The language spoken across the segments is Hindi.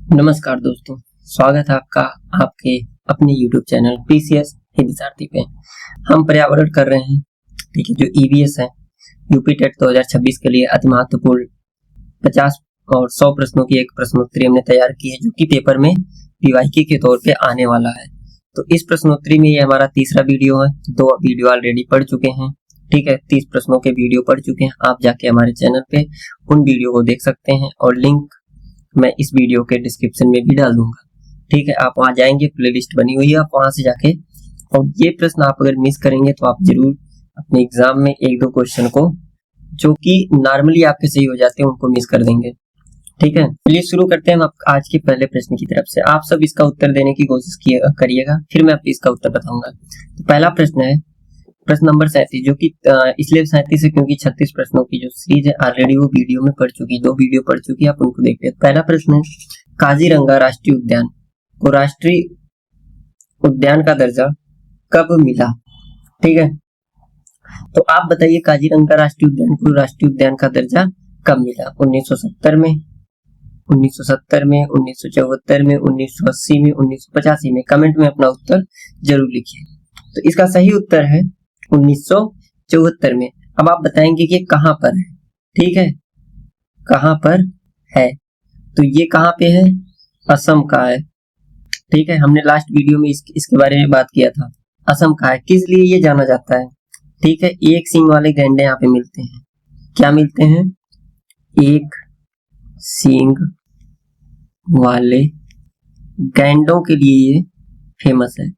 नमस्कार दोस्तों, स्वागत है आपका आपके अपने YouTube चैनल PCS हिंदी सारथी पे। हम पर्यावरण कर रहे हैं, ठीक है। जो EVS है यूपी टेट 2026 के लिए अति महत्वपूर्ण 50 और 100 प्रश्नों की एक प्रश्नोत्तरी हमने तैयार की है, जो कि पेपर में PYQ के तौर पे आने वाला है। तो इस प्रश्नोत्तरी में ये हमारा तीसरा वीडियो है। 2 वीडियो ऑलरेडी पढ़ चुके हैं, ठीक है। 30 प्रश्नों के वीडियो पढ़ चुके हैं। आप जाके हमारे चैनल पे उन वीडियो को देख सकते हैं और लिंक मैं इस वीडियो के डिस्क्रिप्शन में भी डाल दूंगा, ठीक है। आप वहां जाएंगे, प्लेलिस्ट बनी हुई है, आप वहां से जाके, और ये प्रश्न आप अगर मिस करेंगे तो आप जरूर अपने एग्जाम में 1-2 क्वेश्चन को जो कि नॉर्मली आपके सही हो जाते हैं उनको मिस कर देंगे, ठीक है। चलिए शुरू करते हैं हम आज के पहले प्रश्न की तरफ से। आप सब इसका उत्तर देने की कोशिश करिएगा, फिर मैं आपको इसका उत्तर बताऊंगा। तो पहला प्रश्न है प्रश्न नंबर 37, जो कि इसलिए 37 है क्योंकि 36 प्रश्नों की जो सीरीज है ऑलरेडी वो वीडियो में पढ़ चुकी, 2 वीडियो पढ़ चुकी, आप उनको देख लें। पहला प्रश्न है, काजीरंगा राष्ट्रीय उद्यान को राष्ट्रीय उद्यान का दर्जा कब मिला, ठीक है। तो आप बताइए, काजीरंगा राष्ट्रीय उद्यान को राष्ट्रीय उद्यान का दर्जा कब मिला? 1970 में, 1970 में, 1974 में, 1980 में, 1985 में? कमेंट में अपना उत्तर जरूर लिखिए। तो इसका सही उत्तर है 1974 में। अब आप बताएंगे कि कहां पर है, ठीक है, कहां पर है? तो ये कहां पे है? असम का है, ठीक है। हमने लास्ट वीडियो में इसके बारे में बात किया था। असम का है, किस लिए ये जाना जाता है, ठीक है? एक सींग वाले गैंडे यहाँ पे मिलते हैं। क्या मिलते हैं? एक सींग वाले गैंडों के लिए ये फेमस है।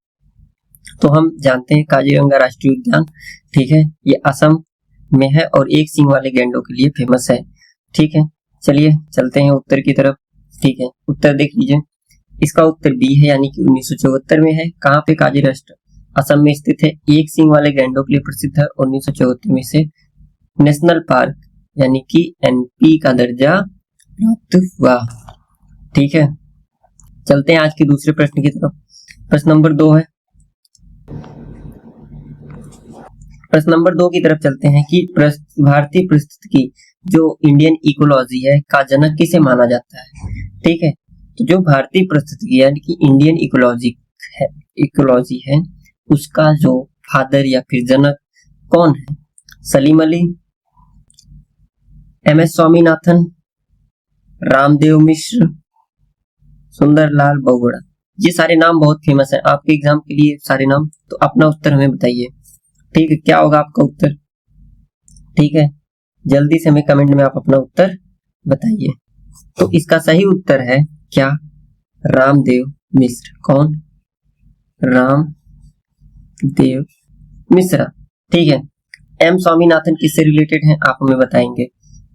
तो हम जानते हैं काजीरंगा राष्ट्रीय उद्यान, ठीक है, ये असम में है और एक सींग वाले गैंडों के लिए फेमस है, ठीक है। चलिए चलते हैं उत्तर की तरफ, ठीक है। उत्तर देख लीजिए, इसका उत्तर बी है, यानी कि 1974 में है। कहाँ पे? काजीरंगा असम में स्थित है, एक सींग वाले गैंडों के लिए प्रसिद्ध है। 1974 में से नेशनल पार्क यानी कि NP का दर्जा प्राप्त हुआ, ठीक है। चलते हैं आज के दूसरे प्रश्न की तरफ। प्रश्न नंबर 2 है, प्रश्न नंबर 2 की तरफ चलते हैं कि भारतीय परिस्थितिकी जो इंडियन इकोलॉजी है का जनक किसे माना जाता है, ठीक है। तो जो भारतीय परिस्थितिकी यानी कि इंडियन इकोलॉजी है उसका जो फादर या फिर जनक कौन है? सलीम अली, MS स्वामीनाथन, रामदेव मिश्र, सुंदरलाल बहुगुणा। ये सारे नाम बहुत फेमस है आपके एग्जाम के लिए, सारे नाम। तो अपना उत्तर हमें बताइए, ठीक है। क्या होगा आपका उत्तर, ठीक है? जल्दी से हमें कमेंट में आप अपना उत्तर बताइए। तो इसका सही उत्तर है क्या? रामदेव मिश्र। कौन? रामदेव मिश्रा, ठीक है। M स्वामीनाथन किससे रिलेटेड है आप हमें बताएंगे,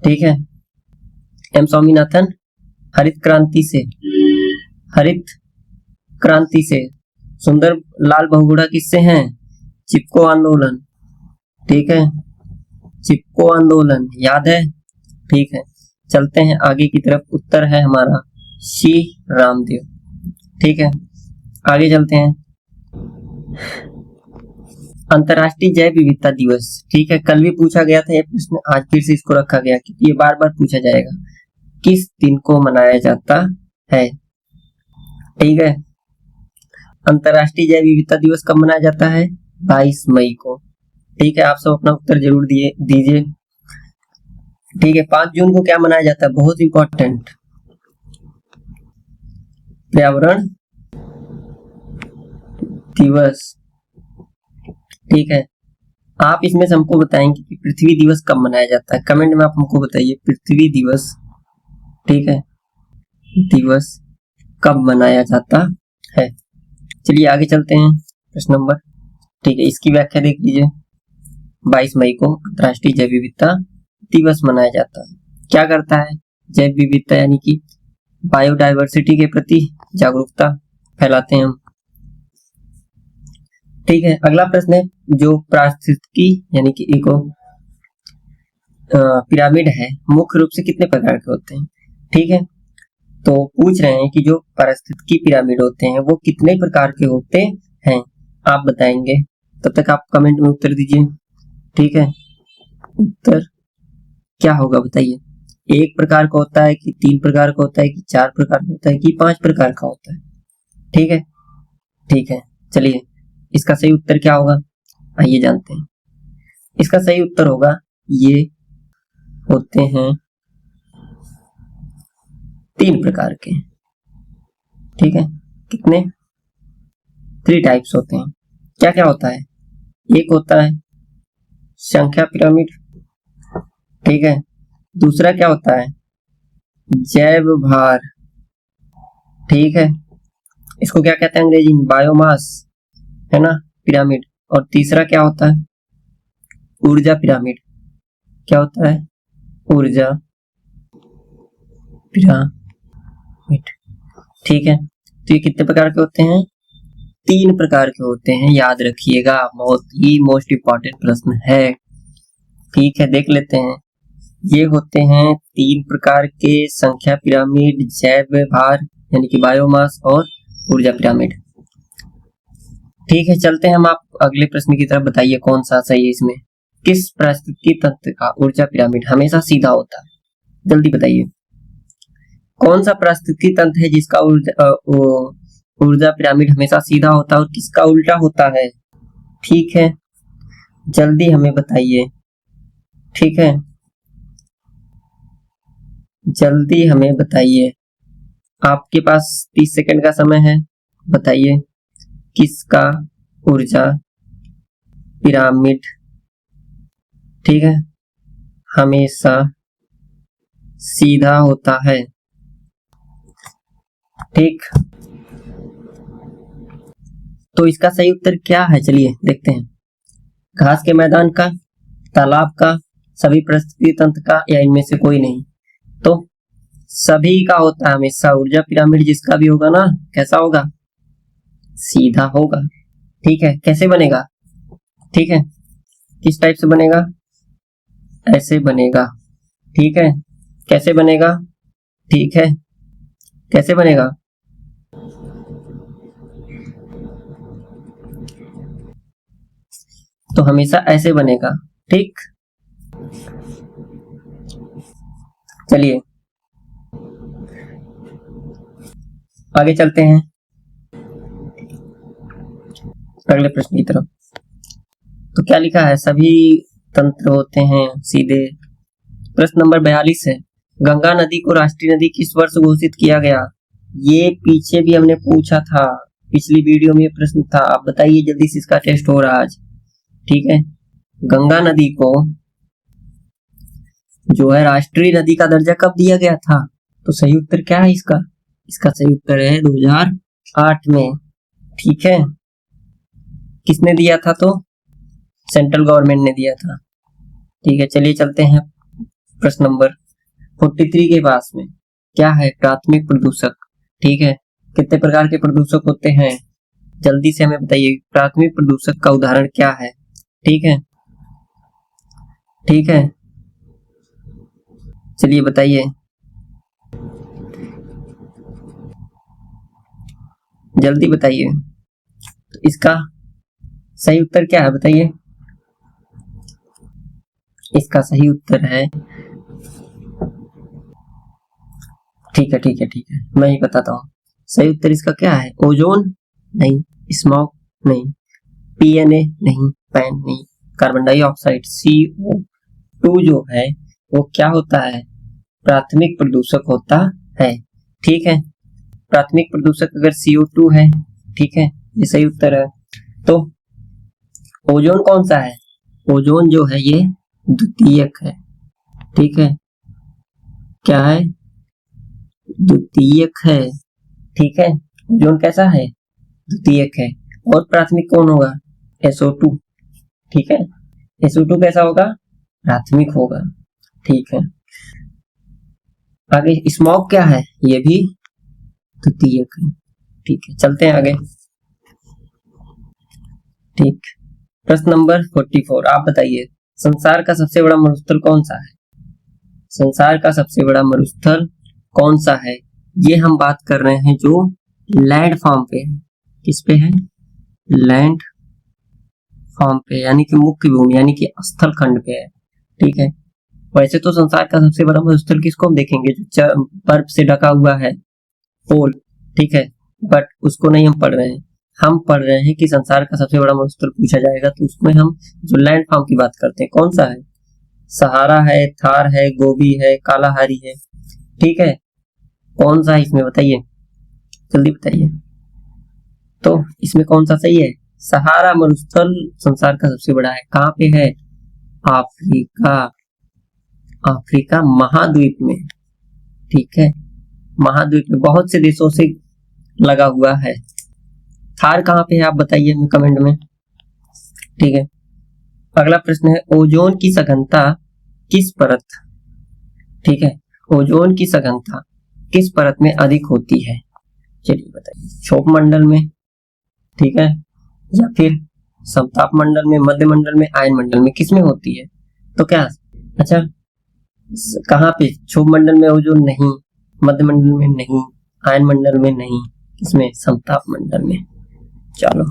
ठीक है। M स्वामीनाथन हरित क्रांति से। सुंदरलाल बहुगुणा किससे हैं? चिपको आंदोलन, ठीक है, चिपको आंदोलन, याद है, ठीक है। चलते हैं आगे की तरफ। उत्तर है हमारा सी रामदेव, ठीक है। आगे चलते हैं। अंतरराष्ट्रीय जैव विविधता दिवस, ठीक है, कल भी पूछा गया था ये प्रश्न, आज फिर से इसको रखा गया क्योंकि ये बार बार पूछा जाएगा। किस दिन को मनाया जाता है, ठीक है? अंतरराष्ट्रीय जैव विविधता दिवस कब मनाया जाता है? 22 मई को, ठीक है। आप सब अपना उत्तर जरूर दीजिए, ठीक है। 5 जून को क्या मनाया जाता है? बहुत इंपॉर्टेंट, पर्यावरण दिवस, ठीक है। आप इसमें से हमको बताएंगे कि पृथ्वी दिवस कब मनाया जाता है। कमेंट में आप हमको बताइए पृथ्वी दिवस, ठीक है, दिवस कब मनाया जाता है। चलिए आगे चलते हैं। प्रश्न नंबर, ठीक है, इसकी व्याख्या देख लीजिए। 22 मई को अंतरराष्ट्रीय जैव विविधता दिवस मनाया जाता है। क्या करता है? जैव विविधता यानी कि बायोडायवर्सिटी के प्रति जागरूकता फैलाते हैं हम, ठीक है। अगला प्रश्न है, जो पारिस्थितिकी यानी कि इको पिरामिड है मुख्य रूप से कितने प्रकार के होते हैं, ठीक है। तो पूछ रहे हैं कि जो पारिस्थितिकी पिरामिड होते हैं वो कितने प्रकार के होते हैं, आप बताएंगे। तब तक आप कमेंट में उत्तर दीजिए, ठीक है। उत्तर क्या होगा बताइए। एक प्रकार का होता है कि 3 प्रकार का होता है कि 4 प्रकार का होता है कि 5 प्रकार का होता है? ठीक है, ठीक है। चलिए इसका सही उत्तर क्या होगा, आइए जानते हैं। इसका सही उत्तर होगा ये होते हैं 3 प्रकार के। ठीक है, कितने? 3 टाइप्स होते हैं। क्या क्या होता है? एक होता है संख्या पिरामिड, ठीक है। दूसरा क्या होता है? जैव भार, ठीक है। इसको क्या कहते हैं अंग्रेजी में? बायोमास, है ना, पिरामिड। और तीसरा क्या होता है? ऊर्जा पिरामिड। क्या होता है? ऊर्जा पिरामिड, ठीक है। तो ये कितने प्रकार के होते हैं? 3 प्रकार के होते हैं, याद रखिएगा, बहुत ही मोस्ट इंपॉर्टेंट प्रश्न है। ठीक है, देख लेते हैं। ये होते हैं 3 प्रकार के, संख्या पिरामिड, जैव भार यानी कि बायोमास और ऊर्जा पिरामिड। ठीक है, चलते हैं हम आप अगले प्रश्न की तरफ। बताइए कौन सा सही है इसमें। किस पारिस्थितिकी तंत्र का ऊर्जा पिरामिड हमेशा सीधा होता है? जल्दी बताइए, कौन सा पारिस्थितिकी तंत्र है जिसका ऊर्जा पिरामिड हमेशा सीधा होता है और किसका उल्टा होता है? ठीक है, जल्दी हमें बताइए। ठीक है, जल्दी हमें बताइए, आपके पास 30 सेकंड का समय है। बताइए किसका ऊर्जा पिरामिड, ठीक है, हमेशा सीधा होता है? ठीक, तो इसका सही उत्तर क्या है? चलिए देखते हैं। घास के मैदान का, तालाब का, सभी पारिस्थितिकी तंत्र का, या इनमें से कोई नहीं? तो सभी का होता है हमेशा ऊर्जा पिरामिड, जिसका भी होगा ना, कैसा होगा? सीधा होगा। ठीक है, कैसे बनेगा? ठीक है, किस टाइप से बनेगा? ऐसे बनेगा। ठीक है, कैसे बनेगा? ठीक है, कैसे बनेगा? तो हमेशा ऐसे बनेगा। ठीक, चलिए आगे चलते हैं अगले प्रश्न की तरफ। तो क्या लिखा है? सभी तंत्र होते हैं सीधे। प्रश्न नंबर 42 है, गंगा नदी को राष्ट्रीय नदी किस वर्ष घोषित किया गया? ये पीछे भी हमने पूछा था, पिछली वीडियो में प्रश्न था। आप बताइए जल्दी से, इसका टेस्ट हो रहा है आज। ठीक है, गंगा नदी को जो है राष्ट्रीय नदी का दर्जा कब दिया गया था? तो सही उत्तर क्या है इसका? इसका सही उत्तर है 2008 में। ठीक है, किसने दिया था? तो सेंट्रल गवर्नमेंट ने दिया था। ठीक है, चलिए चलते हैं प्रश्न नंबर 43 के पास में। क्या है? प्राथमिक प्रदूषक। ठीक है, कितने प्रकार के प्रदूषक होते हैं? जल्दी से हमें बताइए, प्राथमिक प्रदूषक का उदाहरण क्या है? ठीक है, ठीक है, चलिए बताइए, जल्दी बताइए। तो इसका सही उत्तर क्या है? बताइए। इसका सही उत्तर है, ठीक है, ठीक है, ठीक है, मैं ही बताता हूँ। सही उत्तर इसका क्या है? ओजोन नहीं, स्मॉग नहीं, पीएनए नहीं, पैन नहीं, कार्बन डाइऑक्साइड CO2 जो है वो क्या होता है? प्राथमिक प्रदूषक होता है। ठीक है, प्राथमिक प्रदूषक अगर CO2 है, ठीक है, ये सही उत्तर है। तो ओजोन कौन सा है? ओजोन जो है ये द्वितीयक है। ठीक है, क्या है? द्वितीयक है। ठीक है, ओजोन कैसा है? द्वितीयक है। और प्राथमिक कौन होगा? SO2। ठीक है, SO2 कैसा होगा? प्राथमिक होगा। ठीक है, आगे स्मॉग क्या है? ये भी द्वितीयक है। ठीक है, चलते हैं आगे। ठीक, प्रश्न नंबर 44, आप बताइए, संसार का सबसे बड़ा मरुस्थल कौन सा है? संसार का सबसे बड़ा मरुस्थल कौन सा है? ये हम बात कर रहे हैं जो लैंड फॉर्म पे है। किस पे है? लैंड फॉर्म पे, यानी कि मुख्य भूमि, यानी कि स्थल खंड पे है। ठीक है, वैसे तो संसार का सबसे बड़ा मरुस्थल किसको हम देखेंगे, जो बर्फ से ढका हुआ है, पोल, ठीक है, बट उसको नहीं हम पढ़ रहे हैं। हम पढ़ रहे हैं कि संसार का सबसे बड़ा मरुस्थल पूछा जाएगा तो उसमें हम जो लैंड फॉर्म की बात करते हैं कौन सा है, सहारा है, थार है, गोबी है, कालाहारी है, ठीक है, कौन सा है इसमें बताइए, जल्दी बताइए। तो इसमें कौन सा सही है, सहारा मरुस्थल संसार का सबसे बड़ा है। कहाँ पे है, अफ्रीका, अफ्रीका महाद्वीप में, ठीक है, महाद्वीप में बहुत से देशों से लगा हुआ है। थार कहाँ पे है आप बताइए हमें कमेंट में, ठीक है। अगला प्रश्न है, ओजोन की सघनता किस परत, ठीक है, ओजोन की सघनता किस परत में अधिक होती है, चलिए बताइए, क्षोभ मंडल में, ठीक है, या फिर समताप मंडल में, मध्य मंडल में, आयन मंडल में, किस में होती है। तो क्या, अच्छा कहाँ पे, क्षोभ मंडल में ओजोन नहीं, मध्य मंडल में नहीं, आयन मंडल में नहीं, इसमें समताप मंडल में। चलो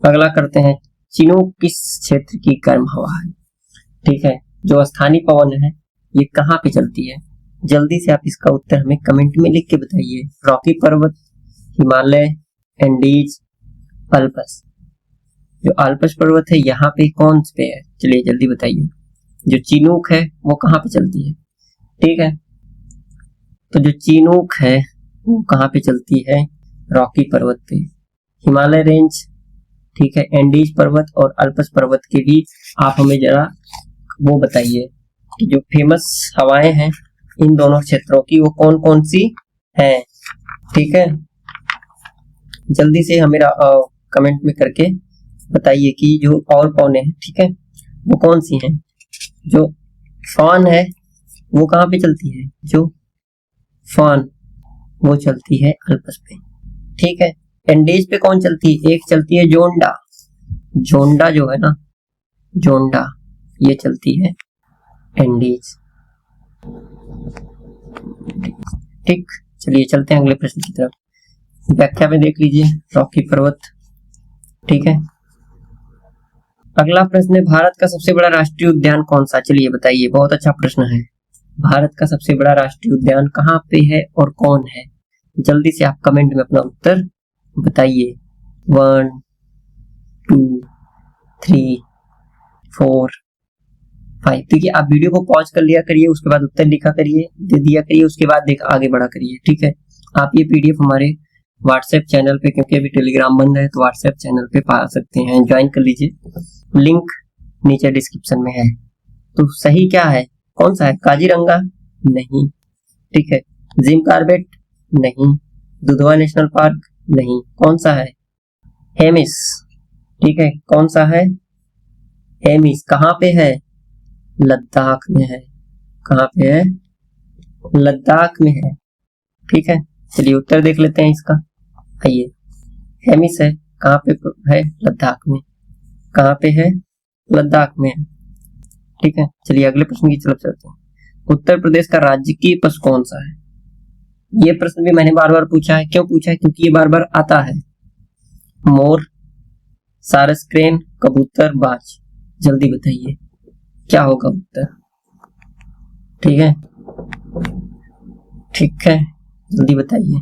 अगला करते हैं, चिनूक किस क्षेत्र की गर्म हवा है, ठीक है, जो स्थानीय पवन है ये कहाँ पे चलती है, जल्दी से आप इसका उत्तर हमें कमेंट में लिख के बताइए। रॉकी पर्वत, हिमालय, एंडीज, अल्पस। जो अल्पस पर्वत है यहाँ पे कौन पे है, चलिए जल्दी बताइए। जो चिनूक है वो कहाँ पे चलती है, ठीक है, तो जो चिनूक है वो कहाँ पे चलती है, रॉकी पर्वत पे, हिमालय रेंज, ठीक है, एंडीज पर्वत और अल्पस पर्वत के भी आप हमें जरा वो बताइए कि जो फेमस हवाएं हैं इन दोनों क्षेत्रों की वो कौन कौन सी हैं, ठीक है, जल्दी से हमें कमेंट में करके बताइए कि जो और कौन है, ठीक है, वो कौन सी हैं। जो फॉन है वो कहाँ पे चलती है, जो फॉन वो चलती है अल्पस पे, ठीक है। एंडीज पे कौन चलती है, एक चलती है जोंडा, जोंडा जो है ना, जोंडा ये चलती है एंडीज, ठीक। चलिए चलते हैं अगले प्रश्न की तरफ, व्याख्या में देख लीजिए रॉकी पर्वत, ठीक है। अगला प्रश्न है, भारत का सबसे बड़ा राष्ट्रीय उद्यान कौन सा, चलिए बताइए, बहुत अच्छा प्रश्न है। भारत का सबसे बड़ा राष्ट्रीय उद्यान कहाँ पे है और कौन है, जल्दी से आप कमेंट में अपना उत्तर बताइए। 1 2 3 4 5, देखिए आप वीडियो को पॉज कर लिया करिए, उसके बाद उत्तर लिखा करिए, दे दिया करिए, उसके बाद आगे बढ़ा करिए, ठीक है। आप ये पीडीएफ हमारे व्हाट्सएप चैनल पे, क्योंकि अभी टेलीग्राम बंद है तो व्हाट्सएप चैनल पे पा सकते हैं, ज्वाइन कर लीजिए, लिंक नीचे डिस्क्रिप्शन में है। तो सही क्या है, कौन सा है, काजीरंगा नहीं, ठीक है, जिम कार्बेट नहीं, दुधवा नेशनल पार्क नहीं, कौन सा है, हेमिस, ठीक है, कौन सा है, हेमिस, कहाँ पे है, लद्दाख में है, कहाँ पे है, लद्दाख में है, ठीक है। चलिए उत्तर देख लेते हैं इसका, आइए, हेमिस है, कहाँ पे है, लद्दाख में, कहाँ पे है, लद्दाख में, ठीक है। चलिए अगले प्रश्न की तरफ चलते हैं, उत्तर प्रदेश का राजकीय पशु कौन सा है, ये प्रश्न भी मैंने बार बार पूछा है, क्यों पूछा है, क्योंकि ये बार बार आता है। मोर, सारस, क्रेन, कबूतर, बाज, जल्दी बताइए क्या होगा उत्तर, ठीक है, ठीक है, जल्दी बताइए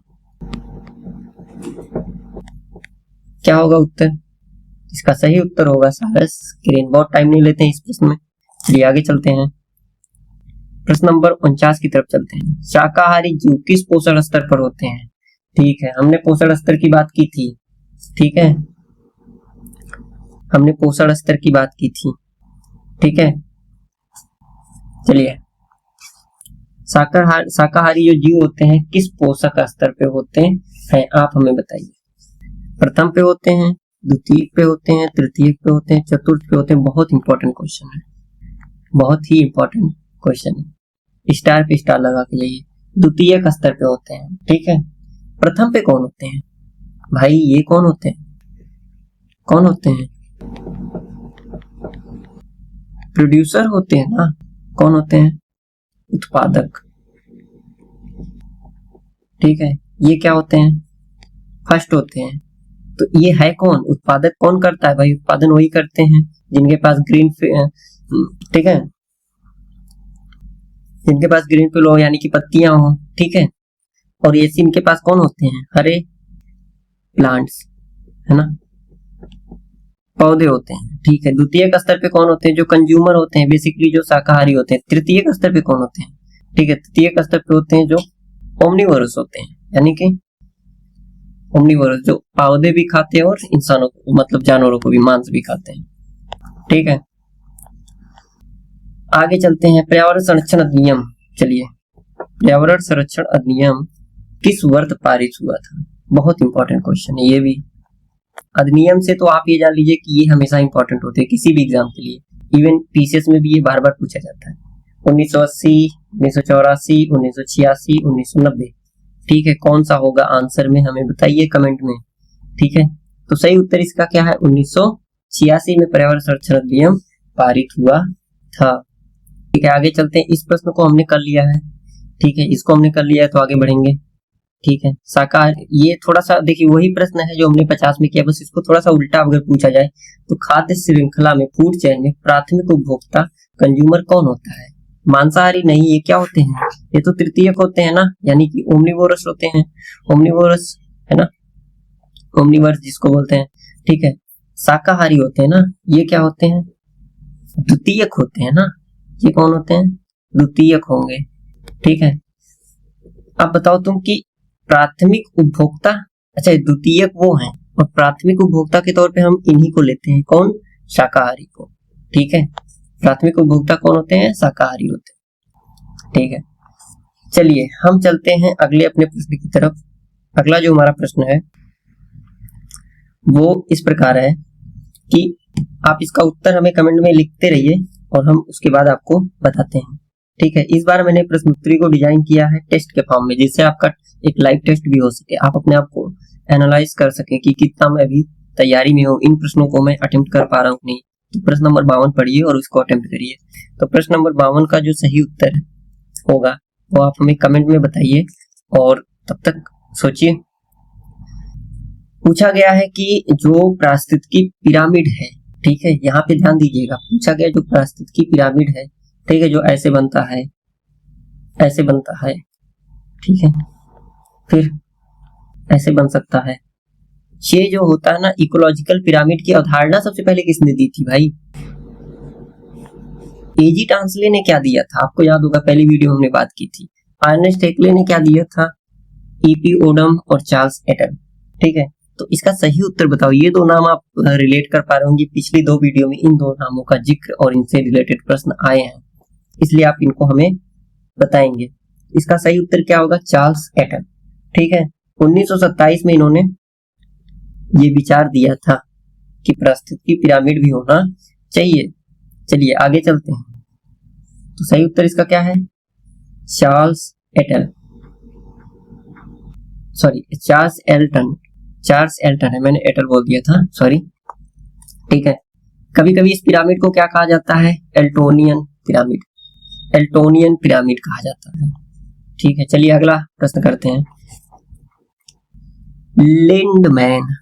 क्या होगा उत्तर, इसका सही उत्तर होगा सारस, क्रेन। बहुत टाइम नहीं लेते हैं इस प्रश्न में, चलिए आगे चलते हैं, प्रश्न नंबर 49 की तरफ चलते हैं। शाकाहारी जीव किस पोषण स्तर पर होते हैं, ठीक है, हमने पोषण स्तर की बात की थी, ठीक है, हमने पोषण स्तर की बात की थी, ठीक है। चलिए शाकाहारी जो जीव होते हैं किस पोषक स्तर पे होते हैं, आप हमें बताइए। प्रथम पे होते हैं, द्वितीय पे होते हैं, तृतीय पे होते हैं, चतुर्थ पे होते हैं, बहुत इंपॉर्टेंट क्वेश्चन है, बहुत ही इंपॉर्टेंट क्वेश्चन है, स्टार पे स्टार लगा के जाइए। द्वितीय स्तर पे होते हैं, ठीक है। प्रथम पे कौन होते हैं भाई, ये कौन होते हैं, कौन होते हैं, प्रोड्यूसर होते हैं ना, कौन होते हैं, उत्पादक, ठीक है। ये क्या होते हैं, फर्स्ट होते हैं, तो ये है कौन? उत्पादक कौन करता है भाई? उत्पादन वही करते हैं जिनके पास ग्रीन, ठीक है, जिनके पास ग्रीन फील्ड हो यानी कि पत्तियां हो, ठीक है। और ये इनके पास कौन होते हैं? हरे प्लांट्स, है ना, पौधे होते हैं, ठीक है। द्वितीयक स्तर पे कौन होते हैं? जो कंज्यूमर होते हैं, बेसिकली जो शाकाहारी होते हैं। तृतीयक स्तर पे कौन होते हैं? ठीक है, तृतीयक स्तर पे होते हैं जो ओमनिवोरस होते हैं, यानी कि ओमनिवोरस जो पौधे भी खाते हैं और इंसानों को, मतलब जानवरों को भी मांस भी खाते हैं, ठीक है। आगे चलते हैं, पर्यावरण संरक्षण अधिनियम। चलिए, पर्यावरण संरक्षण अधिनियम किस वर्ष पारित हुआ था? बहुत इंपॉर्टेंट क्वेश्चन है ये भी। अधिनियम से तो आप ये जान लीजिए कि ये हमेशा इंपॉर्टेंट होते हैं किसी भी एग्जाम के लिए, इवन पीसीएस में भी ये बार बार पूछा जाता है। 1980, 1984, 1986, 1990, ठीक है। कौन सा होगा आंसर में हमें बताइए कमेंट में, ठीक है। तो सही उत्तर इसका क्या है? 1986 में पर्यावरण संरक्षण अधिनियम पारित हुआ था, ठीक है। आगे चलते हैं, इस प्रश्न को हमने कर लिया है, ठीक है, इसको हमने कर लिया है, तो आगे बढ़ेंगे, ठीक है। शाकाहार, ये थोड़ा सा देखिए वही प्रश्न है जो हमने 50 में किया, बस इसको थोड़ा सा उल्टा अगर पूछा जाए तो खाद्य श्रृंखला में, फूड चेन में प्राथमिक उपभोक्ता कंज्यूमर कौन होता है? मांसाहारी नहीं, ये क्या होते हैं? ये तो तृतीयक होते हैं ना, यानी कि ओमनिवोरस होते हैं, ओमनिवोरस, है ना, ओमनिवर्स जिसको बोलते हैं, ठीक है। शाकाहारी होते हैं ना, ये क्या होते हैं? द्वितीयक होते हैं ना, ये कौन होते हैं? द्वितीयक होंगे, ठीक है। अब बताओ तुम कि प्राथमिक उपभोक्ता, अच्छा द्वितीयक वो हैं और प्राथमिक उपभोक्ता के तौर पे हम इन्हीं को लेते हैं, कौन? शाकाहारी को, ठीक है। प्राथमिक उपभोक्ता कौन होते हैं? शाकाहारी होते हैं, ठीक है। चलिए हम चलते हैं अगले अपने प्रश्न की तरफ। अगला जो हमारा प्रश्न है वो इस प्रकार है कि आप इसका उत्तर हमें कमेंट में लिखते रहिए और हम उसके बाद आपको बताते हैं, ठीक है। इस बार मैंने प्रश्न उत्तरी को डिजाइन किया है टेस्ट के फॉर्म में, जिससे आपका एक लाइव टेस्ट भी हो सके, आप अपने आप को एनालाइज कर सके कि कितना मैं अभी तैयारी में हूँ, इन प्रश्नों को मैं अटेम्प्ट कर पा रहा हूँ नहीं। तो प्रश्न नंबर 52 पढ़िए और उसको अटेम्प्ट करिए। तो प्रश्न नंबर 52 का जो सही उत्तर होगा वो आप हमें कमेंट में बताइए और तब तक सोचिए। पूछा गया है कि जो पारिस्थितिकी पिरामिड है, ठीक है, यहाँ पे ध्यान दीजिएगा, पूछा गया जो पारिस्थितिकी पिरामिड है, ठीक है, जो ऐसे बनता है, ऐसे बनता है, ठीक है, फिर ऐसे बन सकता है। ये जो होता है ना इकोलॉजिकल पिरामिड की अवधारणा सबसे पहले किसने दी थी भाई? एजी टांसले ने क्या दिया था? आपको याद होगा, पहली वीडियो हमने बात की थी। अर्नेस्ट हेक्ले ने क्या दिया था? ईपी ओडम और चार्ल्स एटल, ठीक है। तो इसका सही उत्तर बताओ। ये दो नाम आप रिलेट कर पा रहे होंगे, पिछली दो वीडियो में इन दो नामों का जिक्र और इनसे रिलेटेड प्रश्न आए हैं, इसलिए आप इनको हमें बताएंगे। इसका सही उत्तर क्या होगा? चार्ल्स एटल, ठीक है। 1927 में इन्होंने ये विचार दिया था कि पारिस्थितिकी पिरामिड भी होना चाहिए। चलिए आगे चलते हैं। तो सही उत्तर इसका क्या है? चार्ल्स एटल, sorry Charles Elton, Charles Elton है, मैंने एटल बोल दिया था, सॉरी, ठीक है। कभी कभी इस पिरामिड को क्या कहा जाता है? एल्टोनियन पिरामिड, एल्टोनियन पिरामिड कहा जाता है, ठीक है। चलिए अगला प्रश्न करते हैं। लिंडमैन,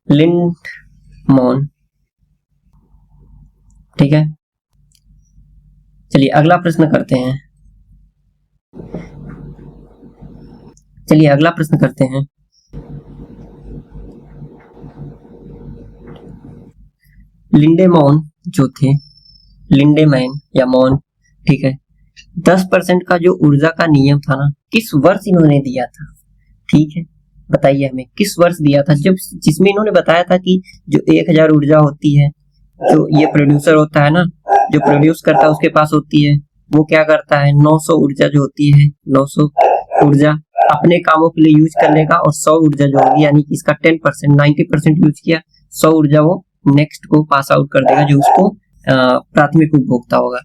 लिंडमैन, ठीक है। चलिए अगला प्रश्न करते हैं, चलिए अगला प्रश्न करते हैं। लिंडेमैन जो थे, लिंडेमैन या मॉन, ठीक है, 10% का जो ऊर्जा का नियम था ना, किस वर्ष इन्होंने दिया था? ठीक है, बताइए हमें किस वर्ष दिया था, जब जिसमें इन्होंने बताया था कि जो 1000 ऊर्जा होती है, जो ये प्रोड्यूसर होता है ना, जो प्रोड्यूस करता है उसके पास होती है, वो क्या करता है 900 ऊर्जा जो होती है, 900 ऊर्जा अपने कामों के लिए यूज कर लेगा और 100 ऊर्जा जो होगी, यानी कि इसका 10%, 90% यूज किया, 100 ऊर्जा वो नेक्स्ट को पास आउट कर देगा, जो उसको प्राथमिक उपभोक्ता होगा।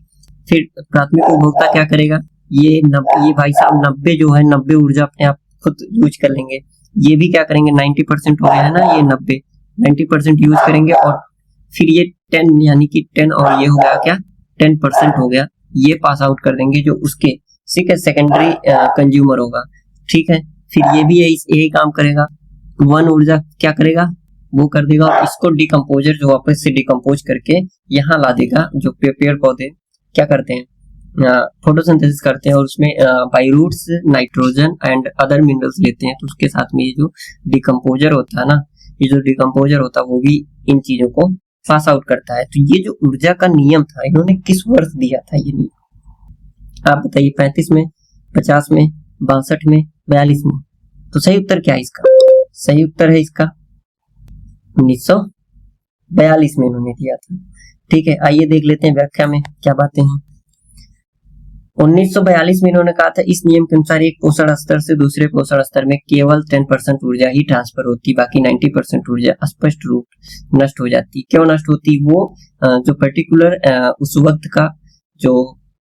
फिर प्राथमिक उपभोक्ता क्या करेगा, ये भाई साहब 90 जो है 90 ऊर्जा अपने आप खुद यूज कर लेंगे। ये भी क्या करेंगे, 90% हो गया है ना, ये 90% यूज करेंगे और फिर ये 10 यानी कि 10 और ये हो गया क्या 10% हो गया, ये पास आउट कर देंगे जो उसके सेकेंडरी कंज्यूमर होगा, ठीक है। फिर ये भी यही काम करेगा, वन ऊर्जा क्या करेगा, वो कर देगा और इसको डिकम्पोजर जो वापस से डिकम्पोज करके यहाँ ला देगा। जो पेड़ पौधे क्या करते हैं, फोटोसिंथेसिस करते हैं और उसमें by roots nitrogen and other minerals लेते हैं। तो उसके साथ में ये जो डिकम्पोजर होता है ना, ये जो डिकम्पोजर होता है वो भी इन चीजों को पास आउट करता है। तो ये जो ऊर्जा का नियम था, इन्होंने किस वर्ष दिया था ये नियम, आप बताइए। 35 में, 50 में, 62 में, 42 में। तो सही उत्तर क्या है इसका? सही उत्तर है इसका 1942 में इन्होंने दिया था। ठीक है, आइए देख लेते हैं व्याख्या में क्या बातें हैं। 1942 में इन्होंने कहा था इस नियम के अनुसार एक पोषण स्तर से दूसरे पोषण स्तर में केवल 10% ऊर्जा ही ट्रांसफर होती, बाकी 90% ऊर्जा स्पष्ट रूप नष्ट हो जाती। क्यों नष्ट होती? वो जो पर्टिकुलर उस वक्त का जो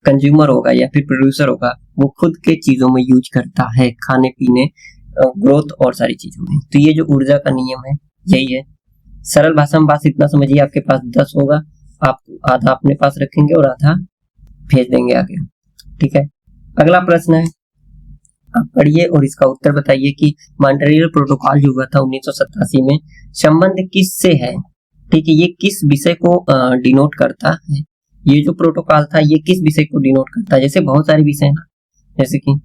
कंज्यूमर होगा या फिर प्रोड्यूसर होगा वो खुद के चीजों में यूज करता है, खाने पीने, ग्रोथ और सारी चीजों में। तो ये जो ऊर्जा का नियम है यही है। सरल भाषा में बात इतना समझिए, आपके पास 10 होगा, आप आधा अपने पास रखेंगे और आधा भेज देंगे आगे। ठीक है, अगला प्रश्न है, आप पढ़िए और इसका उत्तर बताइए कि मॉन्ट्रियल प्रोटोकॉल जो हुआ था 1987 में, संबंध किससे है? ठीक है, ये किस विषय को डिनोट करता है? ये जो प्रोटोकॉल था ये किस विषय को डिनोट करता है? जैसे बहुत सारे विषय हैं, जैसे कि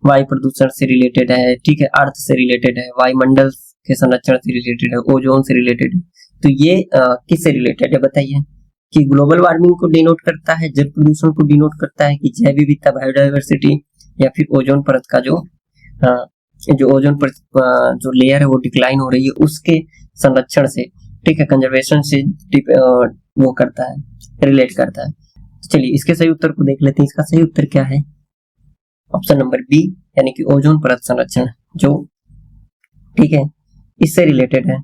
वायु प्रदूषण से रिलेटेड है, ठीक है, अर्थ से रिलेटेड है, वायुमंडल के संरक्षण से रिलेटेड है, ओजोन से रिलेटेड है। तो ये किससे रिलेटेड है बताइए? कि ग्लोबल वार्मिंग को डिनोट करता है, जल प्रदूषण को डिनोट करता है, कि जैव विविधता बायोडाइवर्सिटी, या फिर ओजोन परत का जो ओजोन परत जो लेयर है वो डिक्लाइन हो रही है उसके संरक्षण से, ठीक है, कंजर्वेशन से वो करता है, रिलेट करता है। चलिए इसके सही उत्तर को देख लेते हैं। इसका सही उत्तर क्या है? ऑप्शन नंबर बी, यानी कि ओजोन परत संरक्षण, जो ठीक है इससे रिलेटेड है।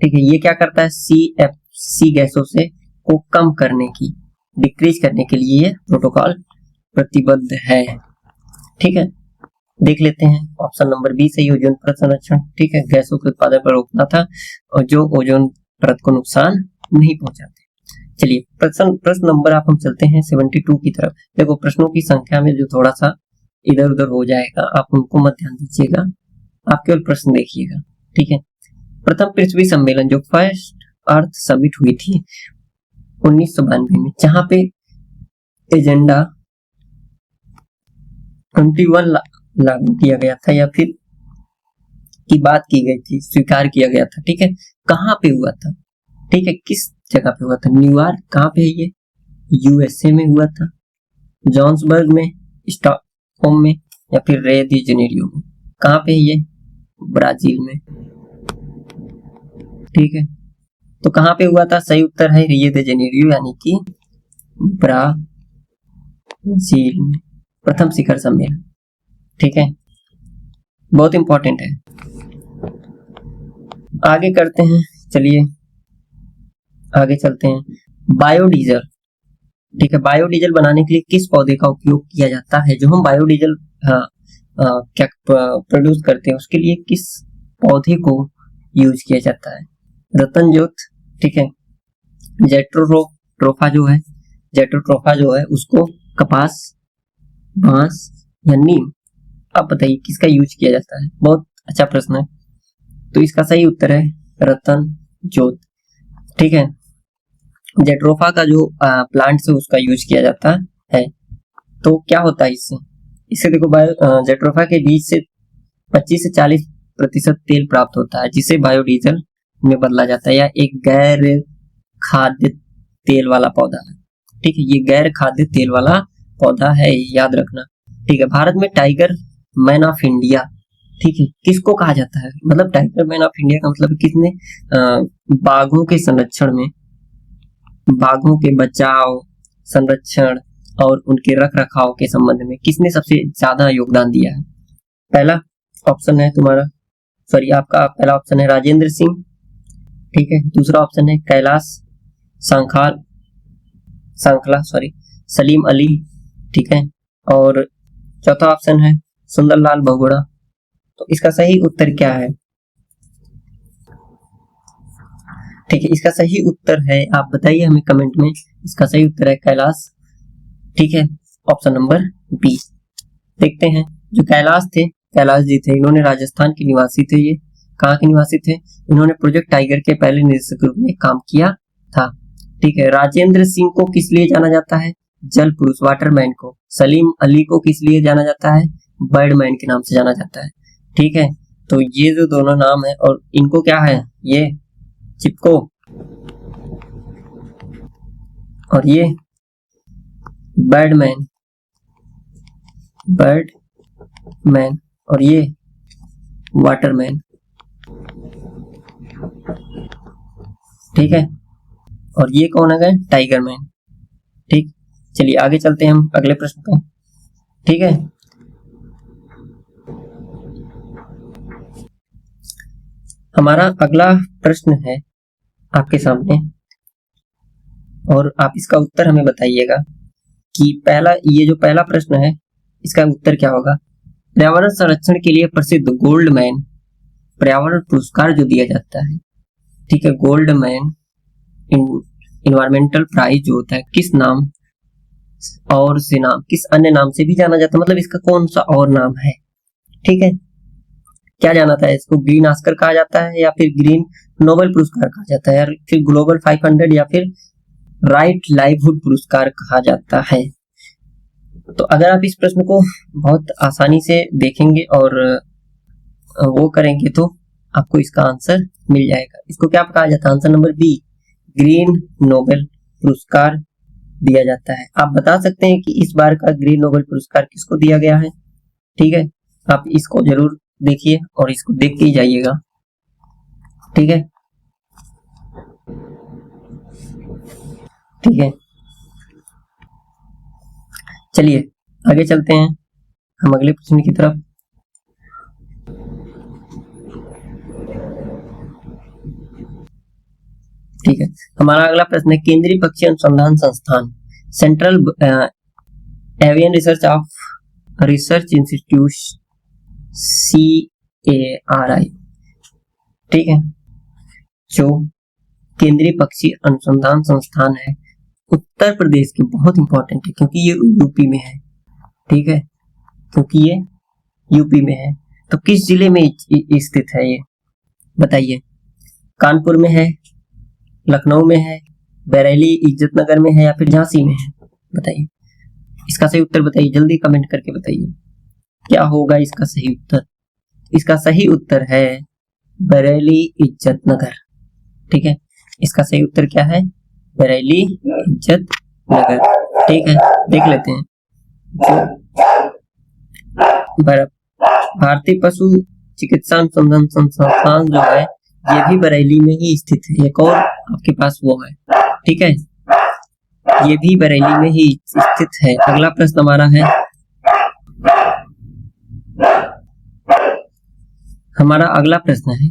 ठीक है, ये क्या करता है? सी गैसों से को कम करने की, डिक्रीज करने के लिए ये प्रोटोकॉल प्रतिबद्ध है। ठीक है, देख लेते हैं ऑप्शन नंबर बी सही, ओजोन परत संरक्षण। ठीक है, गैसों के उत्पादन पर रोकना था और जो ओजोन परत को नुकसान नहीं पहुंचाते। चलिए प्रश्न नंबर आप हम चलते हैं 72 की तरफ। देखो प्रश्नों की संख्या में जो थोड़ा सा इधर उधर हो जाएगा, आप उनको मत ध्यान दीजिएगा, आप केवल प्रश्न देखिएगा। ठीक है, प्रथम पृथ्वी सम्मेलन जो फर्स्ट अर्थ समिट हुई थी 1992 में, जहां पे एजेंडा 21 लागू किया गया था या फिर की बात की गई थी, स्वीकार किया गया था। ठीक है, कहां पे हुआ था? ठीक है, किस जगह पे हुआ था? न्यूयॉर्क, कहां पे है ये? यूएसए में हुआ था, जोहान्सबर्ग में, स्टॉकहोम में, या फिर रे दी जेनेरियो में। कहां पे है ये? ब्राजील में। ठीक है, तो कहां पे हुआ था? सही उत्तर है रियो दी जेनेरियो, यानी कि ब्राजील में प्रथम शिखर सम्मेलन। ठीक है, बहुत इंपॉर्टेंट है। आगे करते हैं, चलिए आगे चलते हैं। बायोडीजल, ठीक है, बायोडीजल बनाने के लिए किस पौधे का उपयोग किया जाता है? जो हम बायोडीजल क्या प्रोड्यूस करते हैं उसके लिए किस पौधे को यूज किया जाता है? रतन ज्योत, ठीक है, जेट्रोट्रोफा जो है उसको कपास, बांस या नीम, आप बताइए किसका यूज किया जाता है? बहुत अच्छा प्रश्न है। तो इसका सही उत्तर है रतन ज्योत। ठीक है, जेट्रोफा का जो प्लांट से उसका यूज किया जाता है। तो क्या होता है इससे देखो जेट्रोफा के बीज से 25 से 40% तेल प्राप्त होता है, जिसे बायोडीजल में बदला जाता है, या एक गैर खाद्य तेल वाला पौधा है। ठीक है, ये गैर खाद्य तेल वाला पौधा है, याद रखना। ठीक है, भारत में टाइगर मैन ऑफ इंडिया, ठीक है, किसको कहा जाता है? मतलब टाइगर मैन ऑफ इंडिया का मतलब किसने बाघों के संरक्षण में, बाघों के बचाव, संरक्षण और उनके रख रखाव के संबंध में किसने सबसे ज्यादा योगदान दिया है? पहला ऑप्शन है तुम्हारा, सॉरी आपका पहला ऑप्शन है राजेंद्र सिंह, ठीक है, दूसरा ऑप्शन है कैलाश सांखला सलीम अली, ठीक है, और चौथा ऑप्शन है सुंदरलाल बहुगुणा। तो इसका सही उत्तर क्या है? ठीक है, इसका सही उत्तर है, आप बताइए हमें कमेंट में। इसका सही उत्तर है कैलाश, ठीक है, ऑप्शन नंबर बी। देखते हैं जो कैलाश जी थे, इन्होंने राजस्थान के निवासी थे ये, कहाँ के निवासी थे? इन्होंने प्रोजेक्ट टाइगर के पहले निदेशक के रूप में काम किया था। ठीक है। राजेंद्र सिंह को किस लिए जाना जाता है? जल पुरुष, वाटरमैन को। सलीम अली को किस लिए जाना जाता है? बर्डमैन के नाम से जाना जाता है। ठीक है। तो ये जो दोनों नाम है और इनको क्या है, ये चिपको और ये बर्डमैन, बर्डमैन और ये वाटरमैन। ठीक है। और ये कौन है? Tiger man. ठीक, चलिए आगे चलते हैं हम अगले प्रश्न पे। ठीक है। हमारा अगला प्रश्न है आपके सामने और आप इसका उत्तर हमें बताइएगा कि ये जो पहला प्रश्न है इसका उत्तर क्या होगा। पर्यावरण संरक्षण के लिए प्रसिद्ध गोल्डमैन पर्यावरण पुरस्कार जो दिया जाता है, ठीक है, गोल्डमैन इन्वायरमेंटल प्राइज जो होता है, किस नाम और से नाम किस अन्य नाम से भी जाना जाता है, मतलब इसका कौन सा और नाम है? ठीक है, क्या जाना था इसको? ग्रीन ऑस्कर कहा जाता है या फिर ग्रीन नोबेल पुरस्कार कहा जाता है या फिर ग्लोबल 500 या फिर राइट लाइवहुड पुरस्कार कहा जाता है। तो अगर आप इस प्रश्न को बहुत आसानी से देखेंगे और वो करेंगे तो आपको इसका आंसर मिल जाएगा। इसको क्या कहा जाता है? Answer number B, green Nobel पुरस्कार दिया जाता है। आप बता सकते हैं कि इस बार का ग्रीन नोबेल पुरस्कार किसको दिया गया है? ठीक है, आप इसको जरूर देखिए और इसको देख के ही जाइएगा। ठीक है, ठीक है, चलिए आगे चलते हैं हम अगले प्रश्न की तरफ। ठीक है, हमारा अगला प्रश्न है केंद्रीय पक्षी अनुसंधान संस्थान central avian research institute CARI, ठीक है, जो केंद्रीय पक्षी अनुसंधान संस्थान है उत्तर प्रदेश के, बहुत इंपॉर्टेंट है क्योंकि ये यूपी में है। ठीक है, क्योंकि ये यूपी में है। तो किस जिले में स्थित है ये बताइए? कानपुर में है, लखनऊ में है, बरेली इज्जतनगर में है या फिर झांसी में है? बताइए इसका सही उत्तर, बताइए जल्दी कमेंट करके बताइए क्या होगा इसका सही उत्तर। इसका सही उत्तर है बरेली इज्जतनगर। ठीक है, इसका सही उत्तर क्या है? बरेली इज्जतनगर। ठीक है, देख लेते हैं। भारतीय पशु चिकित्सा अनुसंधान संस्थान जो है ये भी बरेली में ही स्थित है। एक और आपके पास वो है, ठीक है, ये भी बरेली में ही स्थित है। अगला प्रश्न हमारा है, हमारा अगला प्रश्न है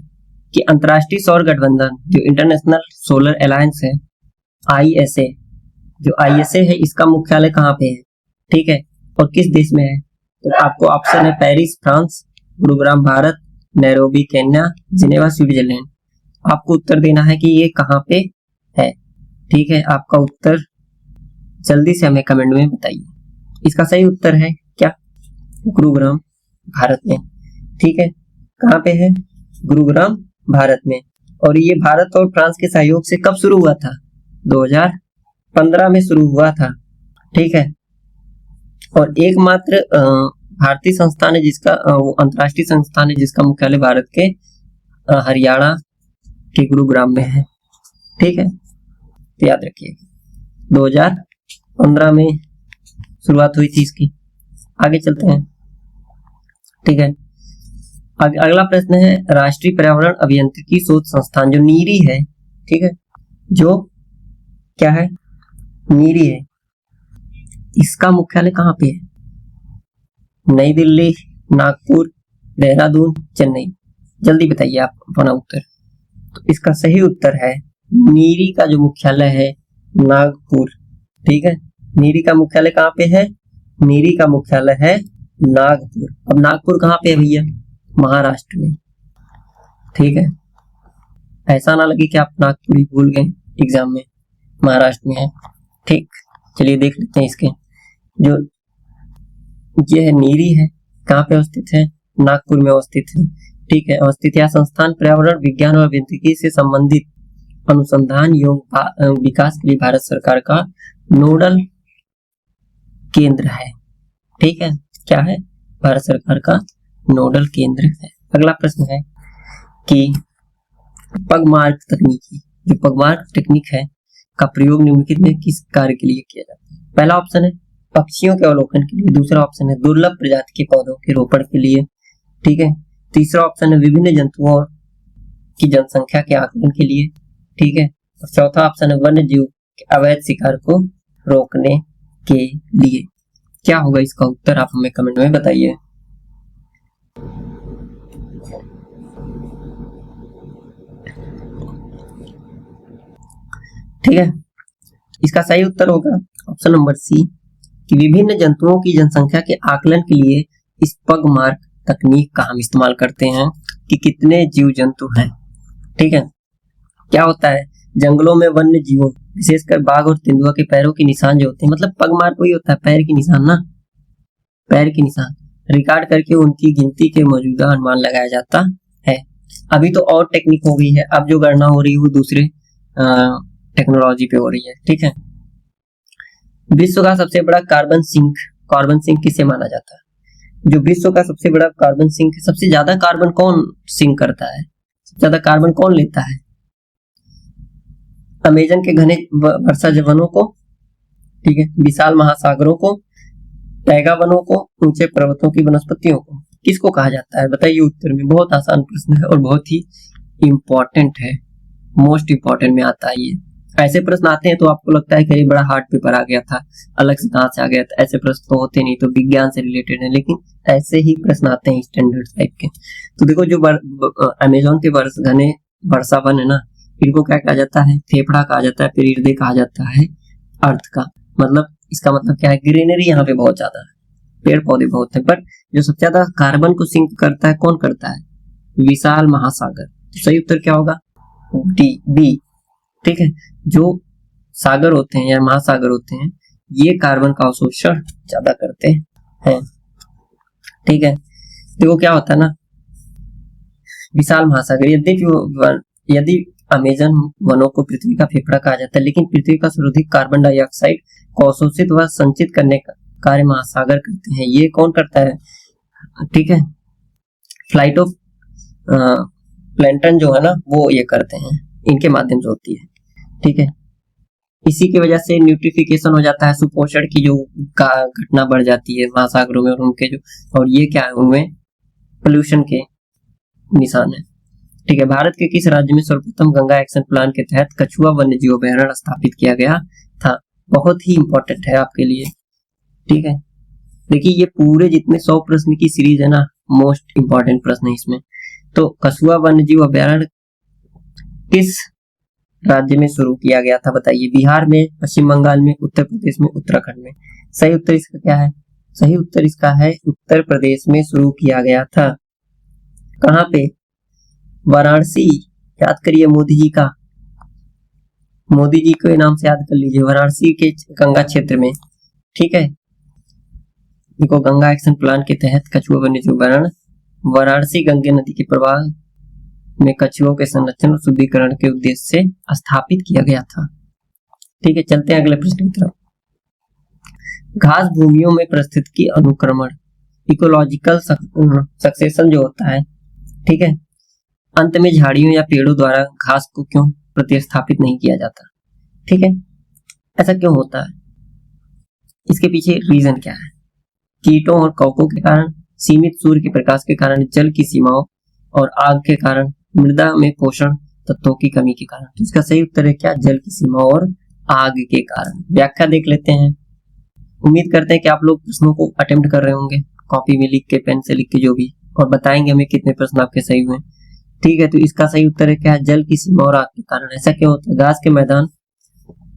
कि अंतर्राष्ट्रीय सौर गठबंधन जो इंटरनेशनल सोलर अलायंस है ISA, जो ISA है इसका मुख्यालय कहाँ पे है? ठीक है, और किस देश में है? तो आपको ऑप्शन है Paris France, Gurugram Bharat, Nairobi Kenya, Geneva Switzerland. आपको उत्तर देना है कि ये कहाँ पे है। ठीक है, आपका उत्तर जल्दी से हमें कमेंट में बताइए। इसका सही उत्तर है क्या? गुरुग्राम भारत में। ठीक है, कहाँ पे है? गुरुग्राम भारत में। और ये भारत और फ्रांस के सहयोग से कब शुरू हुआ था? 2015 में शुरू हुआ था। ठीक है, और एकमात्र भारतीय संस्थान है जिसका वो अंतर्राष्ट्रीय संस्थान है जिसका मुख्यालय भारत के हरियाणा के गुरुग्राम में है। ठीक है, तो याद रखिएगा 2015 में शुरुआत हुई थी इसकी। आगे चलते हैं। ठीक है, अगला प्रश्न है राष्ट्रीय पर्यावरण अभियांत्रिकी शोध संस्थान जो नीरी है, ठीक है, जो क्या है? नीरी है, इसका मुख्यालय कहाँ पे है? नई दिल्ली, नागपुर, देहरादून, चेन्नई। जल्दी बताइए आप अपना उत्तर। तो इसका सही उत्तर है नीरी का जो मुख्यालय है नागपुर। ठीक है, नीरी का मुख्यालय कहाँ पे है? नीरी का मुख्यालय है नागपुर। अब नागपुर कहाँ पे है भैया? महाराष्ट्र में। ठीक है, ऐसा ना लगे कि आप नागपुर ही भूल गए एग्जाम में, महाराष्ट्र में है। ठीक, चलिए देख लेते हैं इसके जो ये है नीरी है कहाँ पे अवस्थित है? नागपुर में अवस्थित है। ठीक है, अवस्थित यह संस्थान पर्यावरण विज्ञान और अभियांत्रिकी से संबंधित अनुसंधान एवं विकास के लिए भारत सरकार का नोडल केंद्र है। ठीक है, क्या है? भारत सरकार का नोडल केंद्र है। अगला प्रश्न है कि पगमार्क तकनीकी, जो पगमार्क टेक्निक है का प्रयोग निम्नलिखित में किस कार्य के लिए किया जाता है? पहला ऑप्शन है पक्षियों के अवलोकन के लिए, दूसरा ऑप्शन है दुर्लभ प्रजाति के पौधों के रोपण के लिए, ठीक है, तीसरा ऑप्शन है विभिन्न जंतुओं की जनसंख्या के आकलन के लिए, ठीक है, और चौथा ऑप्शन है वन्य जीव के अवैध शिकार को रोकने के लिए। क्या होगा इसका उत्तर, आप हमें कमेंट में बताइए। ठीक है, इसका सही उत्तर होगा ऑप्शन नंबर सी कि विभिन्न जंतुओं की जनसंख्या के आकलन के लिए इस पगमार्क तकनीक का हम इस्तेमाल करते हैं कि कितने जीव जंतु हैं। ठीक है, क्या होता है जंगलों में वन्य जीवों विशेषकर बाघ और तेंदुआ के पैरों के निशान जो होते हैं, मतलब पगमार्क वही होता है पैर के निशान ना, पैर के निशान रिकॉर्ड करके उनकी गिनती के मौजूदा अनुमान लगाया जाता है। अभी तो और टेक्निक हो गई है, अब जो गणना हो रही है वो दूसरे टेक्नोलॉजी पे हो रही है। ठीक है, विश्व का सबसे बड़ा कार्बन सिंक किसे माना जाता है? जो विश्व का सबसे बड़ा कार्बन सिंक, सबसे ज्यादा कार्बन कौन सिंक करता है, सबसे ज्यादा कार्बन कौन लेता है? अमेजन के घने वर्षा वनों को, ठीक है, विशाल महासागरों को, टैगा वनों को, ऊंचे पर्वतों की वनस्पतियों को, किसको कहा जाता है? बताइए उत्तर में। बहुत आसान प्रश्न है और बहुत ही इंपॉर्टेंट है, मोस्ट इंपॉर्टेंट में आता है ये। ऐसे प्रश्न आते हैं तो आपको लगता है कि ये बड़ा हार्ड पेपर आ गया था, अलग से कहां से आ गया था, ऐसे प्रश्न तो होते नहीं, तो विज्ञान से रिलेटेड है, लेकिन ऐसे ही प्रश्न आते हैं स्टैंडर्ड टाइप के। तो देखो जो अमेजोन के घने वर्षा वन है ना, इनको क्या कहा जाता है? फेफड़ा कहा जाता है, फिर हृदय कहा जाता है अर्थ का। मतलब इसका मतलब क्या है? ग्रीनरी यहाँ पे बहुत ज्यादा है, पेड़ पौधे बहुत है, पर जो सबसे ज्यादा कार्बन को सिंक करता है कौन करता है? विशाल महासागर। तो सही उत्तर क्या होगा? बी। ठीक है, जो सागर होते हैं या महासागर होते हैं ये कार्बन का अवशोषण ज्यादा करते हैं। ठीक है, देखो क्या होता है ना, विशाल महासागर, यदि अमेजन वनों को पृथ्वी का फेफड़ा कहा जाता है, लेकिन पृथ्वी का सर्वाधिक कार्बन डाइऑक्साइड को अवशोषित व संचित करने का कार्य महासागर करते हैं। ये कौन करता है? ठीक है, फ्लाइट ऑफ प्लैंटन जो है ना वो ये करते हैं, इनके माध्यम से होती है। ठीक है, इसी की वजह से न्यूट्रिफिकेशन हो जाता है, सुपोषण की जो घटना बढ़ जाती है महासागरों में, और उनके जो, और ये क्या है, उनमें पोल्यूशन के निशान है। ठीक है, भारत के किस राज्य में सर्वप्रथम गंगा एक्शन प्लान के तहत कछुआ वन्य जीव अभयारण्य स्थापित किया गया था? बहुत ही इंपॉर्टेंट है आपके लिए। ठीक है, देखिए ये पूरे जितने 100 प्रश्न की सीरीज है ना, मोस्ट इंपॉर्टेंट प्रश्न है इसमें। तो कछुआ वन्य जीव अभयारण्य किस राज्य में शुरू किया गया था? बताइए, बिहार में, पश्चिम बंगाल में, उत्तर प्रदेश में, उत्तराखंड में? सही उत्तर इसका क्या है? सही उत्तर इसका है उत्तर प्रदेश में शुरू किया गया था। कहां पे? वाराणसी। याद करिए मोदी जी का, मोदी जी के नाम से याद कर लीजिए, वाराणसी के गंगा क्षेत्र में। ठीक है, देखो गंगा एक्शन प्लान के तहत कछुआ वन्य जीव अभयारण्य वाराणसी गंगे नदी के प्रवाह में कछुओं के संरक्षण और शुद्धिकरण के उद्देश्य से स्थापित किया गया था। ठीक है, चलते हैं अगले प्रश्न की तरफ। घास भूमियों में पारिस्थितिकी अनुक्रमण, इकोलॉजिकल सक्सेशन जो होता है, ठीक है, अंत में झाड़ियों या पेड़ों द्वारा घास को क्यों प्रतिस्थापित नहीं किया जाता? ठीक है, ऐसा क्यों होता है? इसके पीछे रीजन क्या है? कीटों और कवकों के कारण, सीमित सूर्य के प्रकाश के कारण, जल की सीमाओं और आग के कारण, मृदा में पोषण तत्वों की कमी के कारण। तो इसका सही उत्तर है क्या? जल की सीमा और आग के कारण। व्याख्या देख लेते हैं। उम्मीद करते हैं कि आप लोग प्रश्नों को अटेम्प्ट कर रहे होंगे, कॉपी में लिख के, पेन से लिख के, जो भी, और बताएंगे हमें कितने प्रश्न आपके सही हुए। ठीक है, तो इसका सही उत्तर है क्या? जल की सीमा और आग के कारण। ऐसा क्यों होता है? घास के मैदान,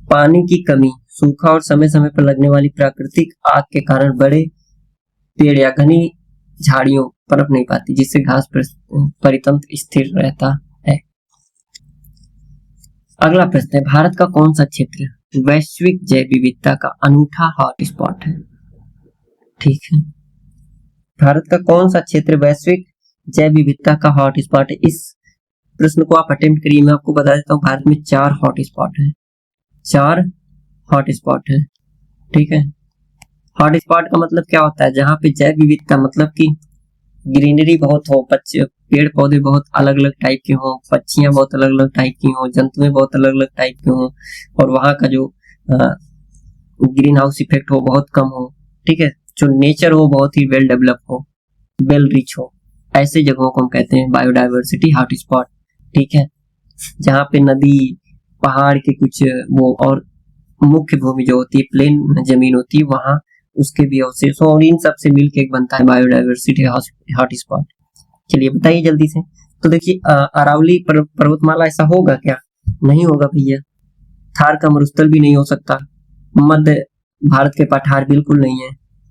पानी की कमी, सूखा और समय समय पर लगने वाली प्राकृतिक आग के कारण बड़े पेड़ या घनी झाड़ियों पनप नहीं पाती, जिससे घास परितंत्र स्थिर रहता है। अगला प्रश्न है, भारत का कौन सा क्षेत्र वैश्विक जैव विविधता का अनूठा हॉटस्पॉट है? ठीक है, भारत का कौन सा क्षेत्र वैश्विक जैव विविधता का हॉट स्पॉट है? इस प्रश्न को आप अटेम्प्ट करिए। मैं आपको बता देता हूँ, भारत में 4 हॉट स्पॉट है, 4 हॉट स्पॉट है। ठीक है, हॉट स्पॉट का मतलब क्या होता है? जहाँ पे जैव विविधता मतलब कि ग्रीनरी बहुत हो, पेड़ पौधे बहुत अलग अलग टाइप के हों, पक्षियां बहुत अलग अलग टाइप की हों, जंतुएं बहुत अलग अलग टाइप के हों, और वहाँ का जो ग्रीन हाउस इफेक्ट हो बहुत कम हो। ठीक है, जो नेचर हो बहुत ही वेल डेवलप हो, वेल रिच हो, ऐसे जगहों को हम कहते हैं बायोडाइवर्सिटी हॉट स्पॉट। ठीक है, जहाँ पे नदी, पहाड़ के कुछ वो और मुख्य भूमि जो होती है, प्लेन जमीन होती है, वहाँ उसके भी अवशेष और इन सब से मिलकर एक बनता है बायोडाइवर्सिटी हॉट स्पॉट। चलिए बताइए जल्दी से। तो देखिए, अरावली पर्वतमाला ऐसा होगा क्या? नहीं होगा भैया। थार का मरुस्थल भी नहीं हो सकता, मध्य भारत के पठार बिल्कुल नहीं है,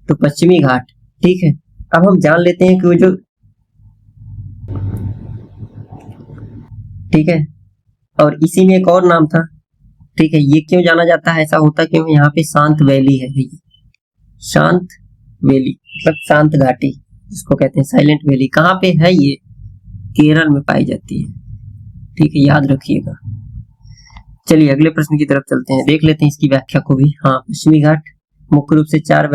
तो पश्चिमी घाट। ठीक है, अब हम जान लेते हैं कि वो जो, ठीक है, और इसी में एक और नाम था। ठीक है, ये क्यों जाना जाता है, ऐसा होता क्यों? यहाँ पे शांत वैली है, शांत वैली मतलब शांत घाटी, जिसको कहते हैं साइलेंट वैली। कहाँ पे है ये? केरल में पाई जाती है। ठीक है, याद रखिएगा। चलिए अगले प्रश्न की तरफ चलते हैं, देख लेते हैं इसकी व्याख्या को भी। हाँ, पश्चिमी घाट मुख्य रूप से 4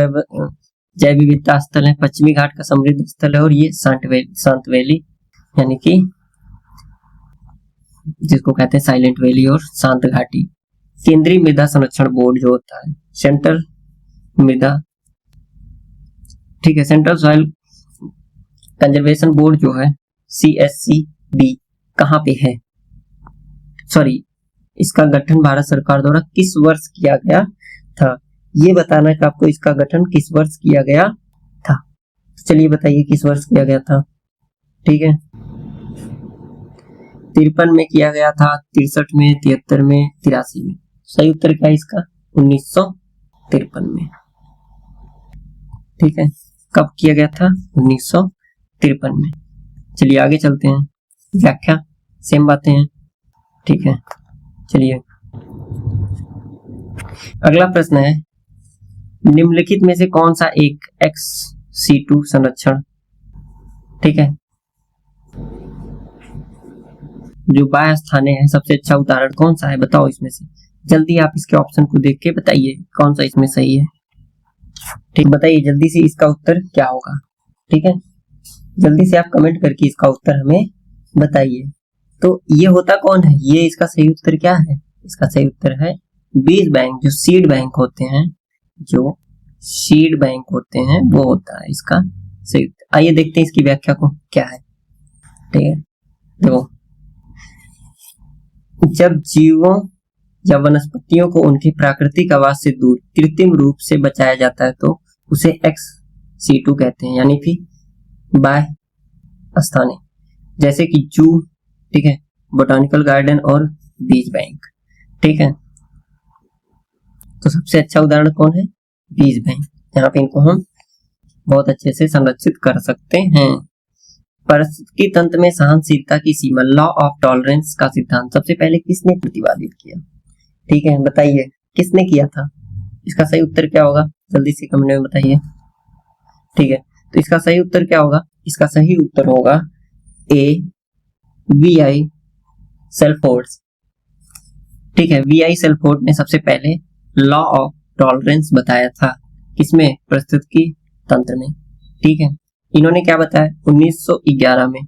जैव विविधता स्थल है। पश्चिमी घाट का समृद्ध स्थल है, और ये शांत वैली यानी कि जिसको कहते हैं साइलेंट वैली और शांत घाटी। केंद्रीय मृदा संरक्षण बोर्ड जो होता है, सेंट्रल मृदा, ठीक है, सेंट्रल सॉइल कंजर्वेशन बोर्ड जो है, CSCB, कहाँ पे है? सॉरी, इसका गठन भारत सरकार द्वारा किस वर्ष किया गया था? ये बताना है कि आपको इसका गठन किस वर्ष किया गया था। चलिए बताइए किस वर्ष किया गया था। ठीक है, 53 में किया गया था, 63 में, 73 में, 83 में। सही उत्तर क्या है इसका? 1953 में। ठीक है, कब किया गया था? 1953 में। चलिए आगे चलते हैं, व्याख्या सेम बातें हैं। ठीक है, चलिए अगला प्रश्न है, निम्नलिखित में से कौन सा एक XC2 संरक्षण, ठीक है, जो बाह्य स्थानीय है, सबसे अच्छा उदाहरण कौन सा है? बताओ इसमें से जल्दी, आप इसके ऑप्शन को देख के बताइए कौन सा इसमें सही है। ठीक, बताइए जल्दी से इसका उत्तर क्या होगा। ठीक है, जल्दी से आप कमेंट करके इसका उत्तर हमें बताइए। तो ये होता कौन है? ये इसका सही उत्तर क्या है? इसका सही उत्तर है बीज बैंक। जो सीड बैंक होते हैं, जो सीड बैंक होते हैं, वो होता है इसका सही उत्तर। आइए देखते हैं इसकी व्याख्या को क्या है। ठीक है, देखो, जब जीवों या वनस्पतियों को उनके प्राकृतिक आवास से दूर कृत्रिम रूप से बचाया जाता है, तो उसे XC2 कहते हैं, यानी कि बाह्य स्थानीय, जैसे कि जू, ठीक है, बोटानिकल गार्डन और बीज बैंक। ठीक है, तो सबसे अच्छा उदाहरण कौन है? बीज बैंक। यहाँ पे इनको हम बहुत अच्छे से संरक्षित कर सकते हैं। परिस्थिति तंत्र में सहनशीलता की सीमा, लॉ ऑफ टॉलरेंस का सिद्धांत सबसे पहले किसने प्रतिपादित किया? ठीक है, बताइए किसने किया था? इसका सही उत्तर क्या होगा? जल्दी से कमेंट में बताइए। ठीक है, तो इसका सही उत्तर क्या होगा? इसका सही उत्तर होगा VI सेल्फोर्ड। ठीक है, VI सेल्फोर्ड ने सबसे पहले लॉ ऑफ टॉलरेंस बताया था। किसमें? परिस्थितिकी तंत्र में। ठीक है, इन्होंने क्या बताया? 1911 में।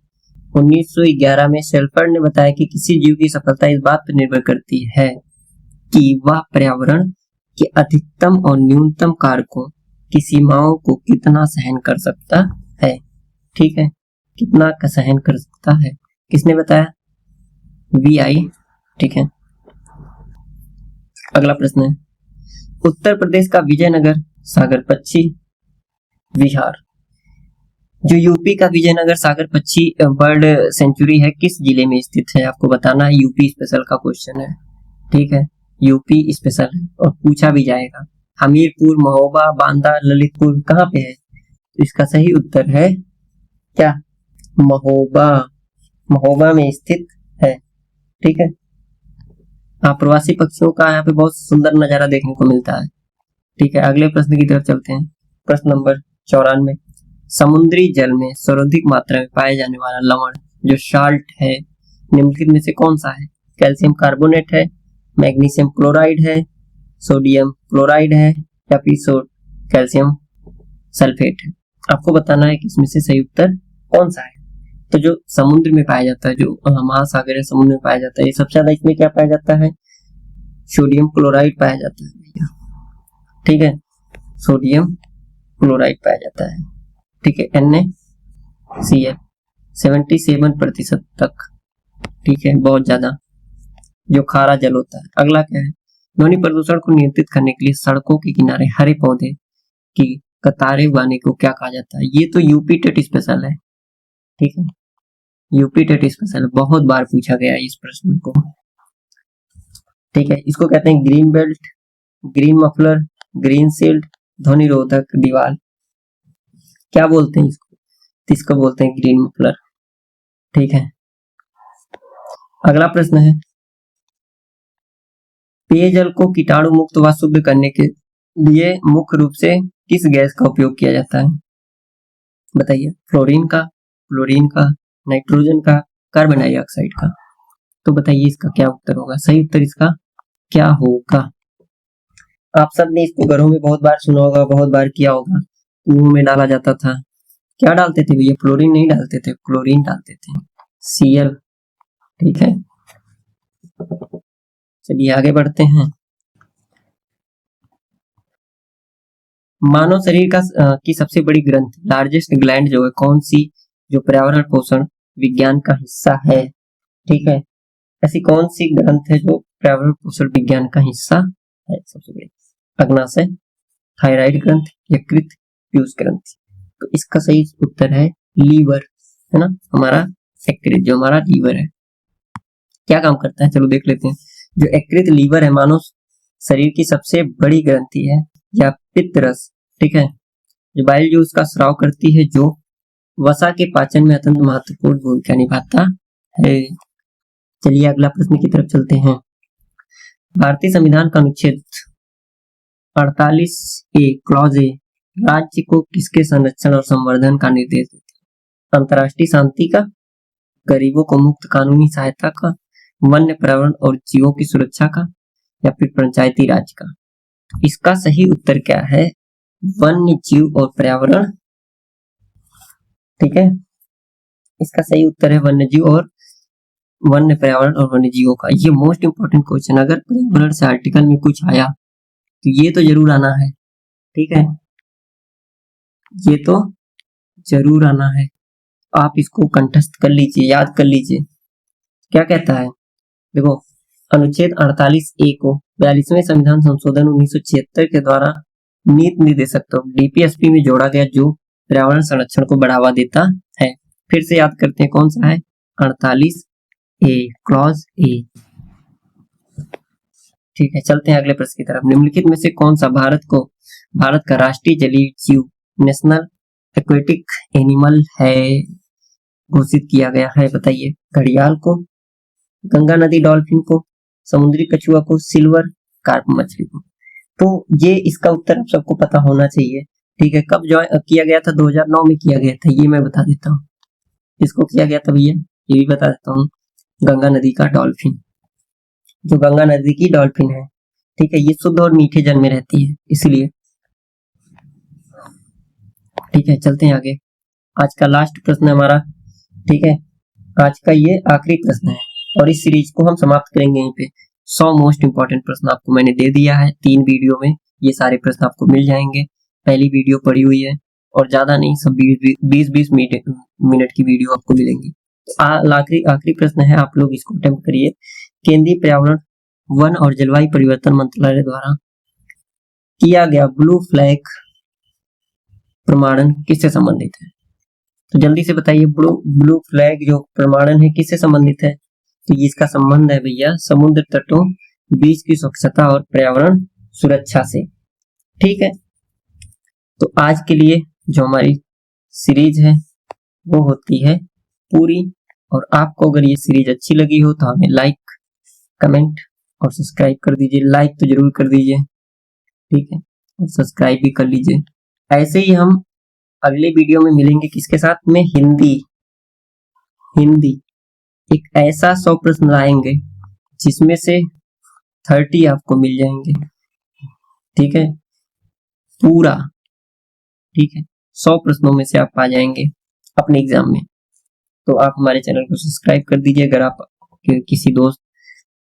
1911 में सेल्फोर्ड ने बताया कि किसी जीव की सफलता इस बात पर निर्भर करती है कि वह पर्यावरण के अधिकतम और न्यूनतम कारकों की सीमाओं को कितना सहन कर सकता है। ठीक है, कितना का सहन कर सकता है, किसने बताया? VI। ठीक है, अगला प्रश्न है, उत्तर प्रदेश का विजयनगर सागरपक्षी विहार, जो यूपी का विजयनगर सागरपक्षी बर्ड सेंचुरी है, किस जिले में स्थित है? आपको बताना है। यूपी स्पेशल का क्वेश्चन है। ठीक है, यूपी स्पेशल है और पूछा भी जाएगा। हमीरपुर, महोबा, बांदा, ललितपुर कहाँ पे है? तो इसका सही उत्तर है क्या? महोबा। महोबा में स्थित है। ठीक है, प्रवासी पक्षियों का यहाँ पे बहुत सुंदर नजारा देखने को मिलता है। ठीक है, अगले प्रश्न की तरफ चलते हैं। प्रश्न नंबर 94, समुद्री जल में सर्वाधिक मात्रा में पाया जाने वाला लवण जो साल्ट है निम्नलिखित में से कौन सा है? कैल्शियम कार्बोनेट है, मैग्नीशियम क्लोराइड है, सोडियम क्लोराइड है या फिर कैल्शियम सल्फेट है। आपको बताना है कि इसमें से सही उत्तर कौन सा है। तो जो समुद्र में पाया जाता है, जो महासागर है समुद्र में पाया जाता है, ये सबसे ज्यादा इसमें क्या पाया जाता है? सोडियम क्लोराइड पाया जाता है भैया, ठीक है, सोडियम क्लोराइड पाया जाता है, ठीक है, NaCl 77% तक, ठीक है, बहुत ज्यादा जो खारा जल होता है। अगला क्या है? ध्वनि प्रदूषण को नियंत्रित करने के लिए सड़कों के किनारे हरे पौधे की कतारें उगाने को क्या कहा जाता है? ये तो यूपी टेट स्पेशल है, ठीक है, यूपी टेट स्पेशल बहुत बार पूछा गया है इस प्रश्न को, ठीक है। इसको कहते हैं green belt, green muffler, green shield, ध्वनि रोधक दीवार, क्या बोलते हैं इसको? इसको बोलते हैं ग्रीन मफलर, ठीक है। अगला प्रश्न है, पेयजल को कीटाणु मुक्त व शुद्ध करने के लिए मुख्य रूप से किस गैस का उपयोग किया जाता है? बताइए, फ्लोरीन का, क्लोरीन का, नाइट्रोजन का, कार्बन डाइऑक्साइड का। तो बताइए इसका क्या उत्तर होगा? सही उत्तर इसका क्या होगा? आप सब ने इसको घरों में बहुत बार सुना होगा, बहुत बार किया होगा, कुओं में डाला जाता था, क्या डालते थे भैया? फ्लोरीन नहीं डालते थे, क्लोरीन डालते थे, Cl, ठीक है। चलिए आगे बढ़ते हैं। मानव शरीर का की सबसे बड़ी ग्रंथ, लार्जेस्ट ग्लैंड जो है कौन सी, जो पर्यावरण पोषण विज्ञान का हिस्सा है, ठीक है, ऐसी कौन सी ग्रंथ है जो पर्यावरण पोषण विज्ञान का हिस्सा है? सबसे बड़ी अग्नाशय, थायराइड ग्रंथ, यकृत, पीयूष ग्रंथ। तो इसका सही उत्तर है लीवर, है ना, हमारा यकृत, जो हमारा लीवर है क्या काम करता है, चलो देख लेते हैं। जो यकृत लीवर है मानव शरीर की सबसे बड़ी ग्रंथि है, या पित्तरस, ठीक है, जो बाइल जूस का स्राव करती है, जो वसा के पाचन में अत्यंत महत्वपूर्ण भूमिका निभाता है। चलिए अगला प्रश्न की तरफ चलते हैं। भारतीय संविधान का अनुच्छेद 48A क्लॉज ए राज्य को किसके संरक्षण और संवर्धन का निर्देश देता है? अंतर्राष्ट्रीय शांति का, गरीबों को मुफ्त कानूनी सहायता का, वन्य पर्यावरण और जीवों की सुरक्षा का, या फिर पंचायती राज का। इसका सही उत्तर क्या है? वन्य जीव और पर्यावरण, ठीक है, इसका सही उत्तर है वन्य जीव और वन्य पर्यावरण और वन्य जीवों का। ये मोस्ट इंपोर्टेंट क्वेश्चन, अगर पर्यावरण से आर्टिकल में कुछ आया तो ये तो जरूर आना है, ठीक है, ये तो जरूर आना है। आप इसको कंठस्थ कर लीजिए, याद कर लीजिए। क्या कहता है? देखो, अनुच्छेद 48A को 42वें संविधान संशोधन 1976 के द्वारा नीति निर्देशक तो DPSP में जोड़ा गया, जो पर्यावरण संरक्षण को बढ़ावा देता है। फिर से याद करते हैं कौन सा है? 48A क्लॉज ए, ठीक है। चलते हैं अगले प्रश्न की तरफ। निम्नलिखित में से कौन सा भारत का राष्ट्रीय जलीय जीव, नेशनल एक्वेटिक एनिमल है, घोषित किया गया है? बताइए, घड़ियाल को, गंगा नदी डॉल्फिन को, समुद्री कछुआ को, सिल्वर कार्प मछली को। तो ये इसका उत्तर आप सबको पता होना चाहिए, ठीक है। कब ज्वाइन किया गया था? 2009 में किया गया था, ये मैं बता देता हूँ। किसको किया गया था भैया? ये भी बता देता हूँ, गंगा नदी का डॉल्फिन, जो गंगा नदी की डॉल्फिन है, ठीक है, ये शुद्ध और मीठे जल में रहती है, इसलिए, ठीक है। चलते हैं आगे। आज का लास्ट प्रश्न हमारा, ठीक है, आज का ये आखिरी प्रश्न है और इस सीरीज को हम समाप्त करेंगे यहीं पे। 100 मोस्ट इंपोर्टेंट प्रश्न आपको मैंने दे दिया है 3 वीडियो में, ये सारे प्रश्न आपको मिल जाएंगे। पहली वीडियो पड़ी हुई है और ज्यादा नहीं, सब 20-20 मिनट की वीडियो आपको मिलेंगी। आखिरी प्रश्न है, आप लोग इसको अटेम्प्ट करिए। केंद्रीय पर्यावरण, वन और जलवायु परिवर्तन मंत्रालय द्वारा किया गया ब्लू फ्लैग प्रमाणन किससे संबंधित है? तो जल्दी से बताइए, ब्लू फ्लैग जो प्रमाणन है किससे संबंधित है? तो इसका संबंध है भैया समुद्र तटों, बीच की स्वच्छता और पर्यावरण सुरक्षा से, ठीक है। तो आज के लिए जो हमारी सीरीज है वो होती है पूरी, और आपको अगर ये सीरीज अच्छी लगी हो तो हमें लाइक, कमेंट और सब्सक्राइब कर दीजिए। लाइक तो जरूर कर दीजिए, ठीक है, और सब्सक्राइब भी कर लीजिए। ऐसे ही हम अगले वीडियो में मिलेंगे किसके साथ में, हिंदी एक ऐसा 100 प्रश्न लाएंगे जिसमें से 30 आपको मिल जाएंगे, ठीक है, पूरा, ठीक है, 100 प्रश्नों में से आप आ जाएंगे अपने एग्जाम में। तो आप हमारे चैनल को सब्सक्राइब कर दीजिए। अगर आप किसी दोस्त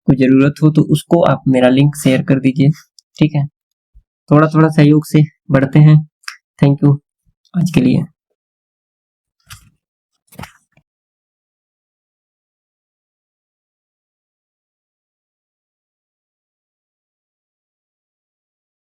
को जरूरत हो तो उसको आप मेरा लिंक शेयर कर दीजिए, ठीक है। थोड़ा थोड़ा सहयोग से बढ़ते हैं। थैंक यू आज के लिए।